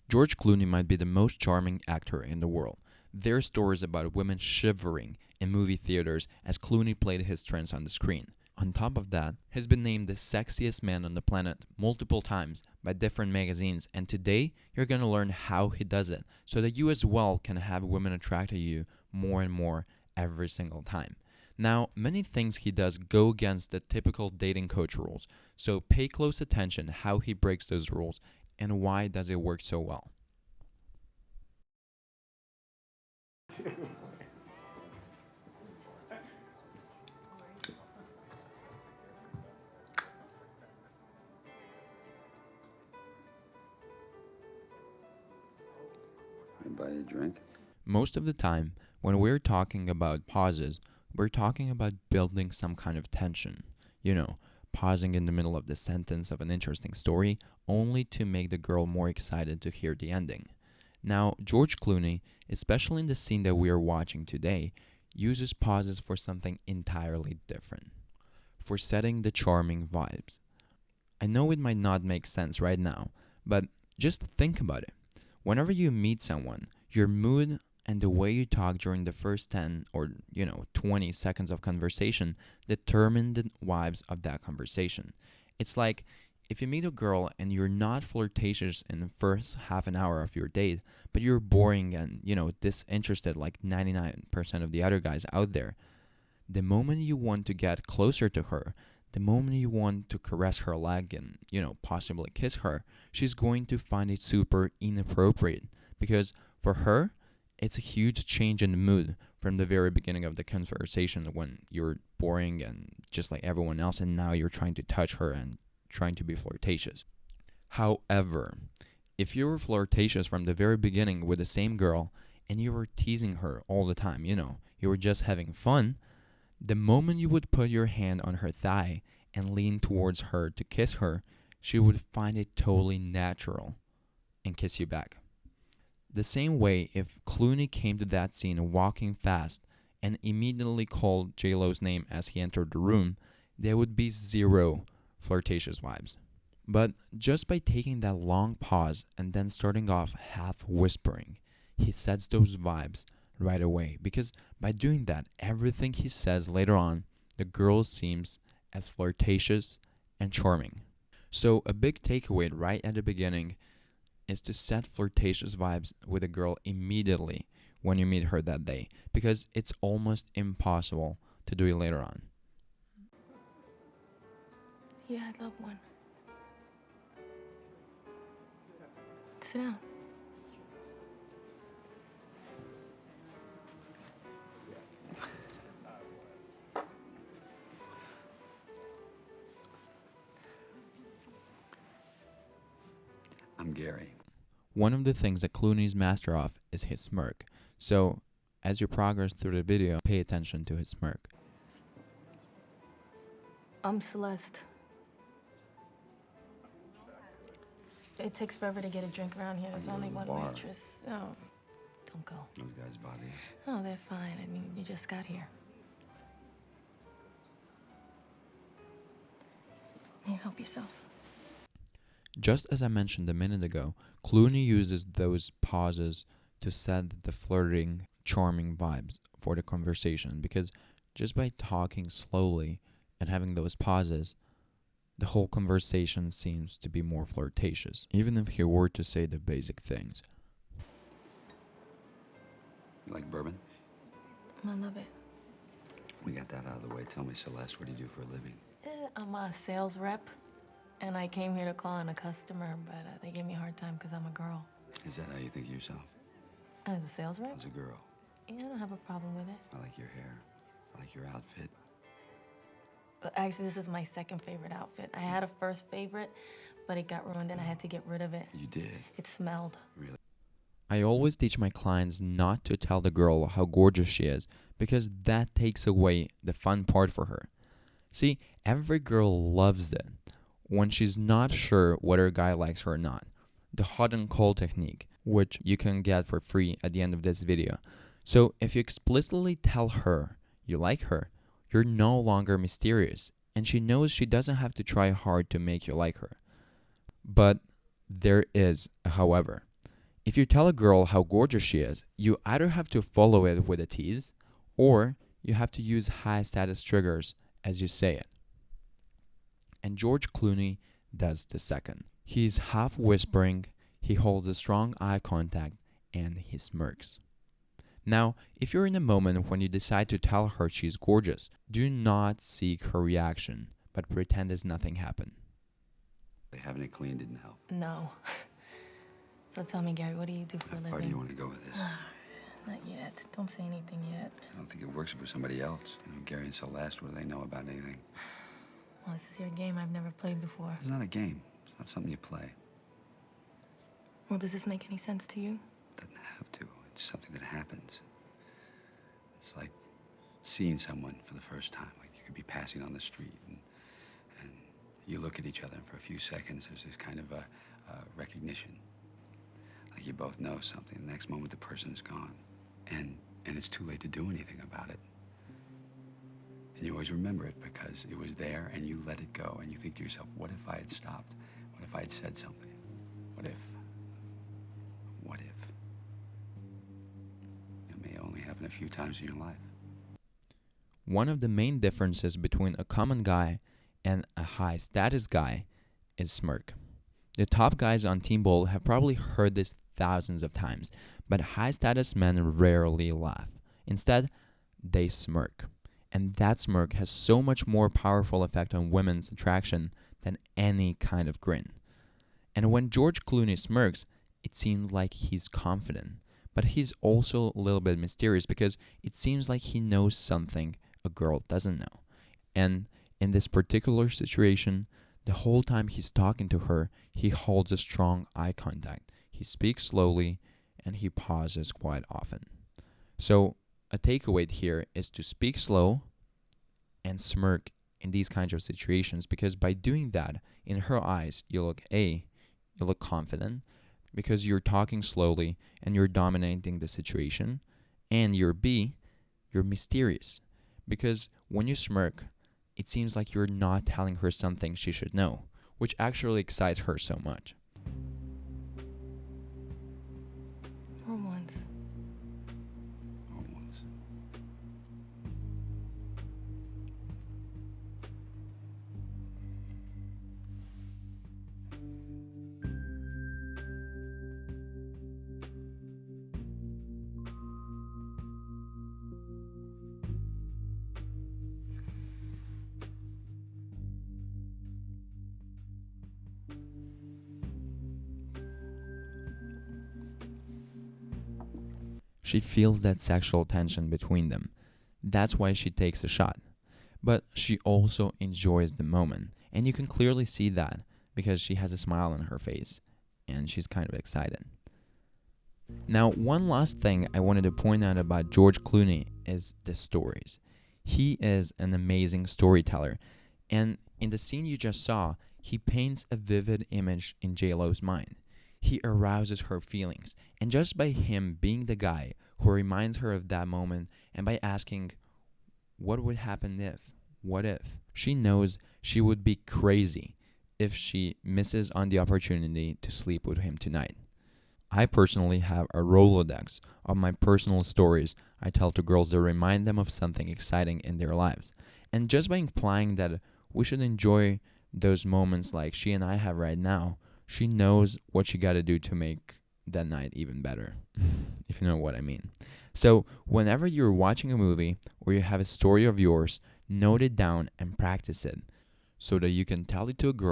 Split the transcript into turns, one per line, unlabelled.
George Clooney might be the most charming actor in the world. There are stories about women shivering in movie theaters as Clooney played his trance on the screen. On top of that, he's been named the sexiest man on the planet multiple times by different magazines, and today you're going to learn how he does it so that you as well can have women attracted to you more and more every single time. Now, many things he does go against the typical dating coach rules, so pay close attention how he breaks those rules and why does it work so well.
Buy a drink?
Most of the time, when we're talking about pauses, we're talking about building some kind of tension. You know, pausing in the middle of the sentence of an interesting story only to make the girl more excited to hear the ending. Now, George Clooney, especially in the scene that we are watching today, uses pauses for something entirely different. For setting the charming vibes. I know it might not make sense right now, but just think about it. Whenever you meet someone, your mood and the way you talk during the first 10 or 20 seconds of conversation determine the vibes of that conversation. It's like if you meet a girl and you're not flirtatious in the first half an hour of your date, but you're boring and, disinterested like 99% of the other guys out there, the moment you want to get closer to her, the moment you want to caress her leg and, possibly kiss her, she's going to find it super inappropriate because for her, it's a huge change in the mood from the very beginning of the conversation when you're boring and just like everyone else, and now you're trying to touch her and trying to be flirtatious. However, if you were flirtatious from the very beginning with the same girl and you were teasing her all the time, you were just having fun, the moment you would put your hand on her thigh and lean towards her to kiss her, she would find it totally natural and kiss you back. The same way if Clooney came to that scene walking fast and immediately called J-Lo's name as he entered the room, there would be zero flirtatious vibes. But just by taking that long pause and then starting off half whispering, he sets those vibes right away, because by doing that, everything he says later on, the girl seems as flirtatious and charming. So a big takeaway right at the beginning is to set flirtatious vibes with a girl immediately when you meet her that day, because it's almost impossible to do it later on.
Yeah, I'd love one. Sit down.
I'm Gary.
One of the things that Clooney's master of is his smirk. So, as you progress through the video, pay attention to his smirk.
I'm Celeste. It takes forever to get a drink around here. There's only one
bar.
waitress. Oh, don't go.
Those guys bother you?
Oh, they're fine. I mean, you just got here. You help yourself.
Just as I mentioned a minute ago, Clooney uses those pauses to set the flirting, charming vibes for the conversation, because just by talking slowly and having those pauses, the whole conversation seems to be more flirtatious, even if he were to say the basic things.
You like bourbon?
I love it.
We got that out of the way. Tell me, Celeste, what do you do for a living?
I'm a sales rep, and I came here to call in a customer, but they gave me a hard time because I'm a girl.
Is that how you think of yourself?
As a sales rep?
As a girl?
Yeah, I don't have a problem with it.
I like your hair. I like your outfit.
But actually, this is my second favorite outfit. I had a first favorite, but it got ruined and I had to get rid of it.
You did?
It smelled.
Really?
I always teach my clients not to tell the girl how gorgeous she is, because that takes away the fun part for her. See, every girl loves it when she's not sure whether a guy likes her or not. The hot and cold technique, which you can get for free at the end of this video. So if you explicitly tell her you like her, you're no longer mysterious, and she knows she doesn't have to try hard to make you like her. But there is a however. If you tell a girl how gorgeous she is, you either have to follow it with a tease, or you have to use high status triggers as you say it. And George Clooney does the second. He's half whispering, he holds a strong eye contact, and he smirks. Now, if you're in a moment when you decide to tell her she's gorgeous, do not seek her reaction, but pretend as nothing happened.
Having it clean didn't help.
No. So tell me, Gary, what do you do for a
How far do you
living?
want to go with this?
Not yet. Don't say anything yet.
I don't think it works for somebody else. You know, Gary and Celeste, what do they know about anything?
Well, this is your game I've never played before.
It's not a game. It's not something you play.
Well, does this make any sense to you?
It doesn't have to. It's something that happens. It's like seeing someone for the first time. Like you could be passing on the street and you look at each other, and for a few seconds there's this kind of a recognition. Like you both know something. The next moment the person's gone. And it's too late to do anything about it. And you always remember it because it was there and you let it go and you think to yourself, what if I had stopped? What if I had said something? What if? What if? It may only happen a few times in your life.
One of the main differences between a common guy and a high status guy is smirk. The top guys on Team Bowl have probably heard this thousands of times, but high status men rarely laugh. Instead, they smirk. And that smirk has so much more powerful effect on women's attraction than any kind of grin. And when George Clooney smirks, it seems like he's confident, but he's also a little bit mysterious because it seems like he knows something a girl doesn't know. And in this particular situation, the whole time he's talking to her, he holds a strong eye contact. He speaks slowly and he pauses quite often. So a takeaway here is to speak slow and smirk in these kinds of situations, because by doing that, in her eyes, you look confident because you're talking slowly and you're dominating the situation, and you're mysterious because when you smirk, it seems like you're not telling her something she should know, which actually excites her so much.
Or once.
Or once.
She feels that sexual tension between them. That's why she takes a shot. But she also enjoys the moment, and you can clearly see that because she has a smile on her face and she's kind of excited. Now, one last thing I wanted to point out about George Clooney is the stories. He is an amazing storyteller, and in the scene you just saw, he paints a vivid image in J-Lo's mind. He arouses her feelings, and just by him being the guy who reminds her of that moment, and by asking, what would happen if? What if? She knows she would be crazy if she misses on the opportunity to sleep with him tonight. I personally have a Rolodex of my personal stories I tell to girls that remind them of something exciting in their lives. And just by implying that we should enjoy those moments like she and I have right now, she knows what she got to do to make that night even better, if you know what I mean. So whenever you're watching a movie or you have a story of yours, note it down and practice it so that you can tell it to a girl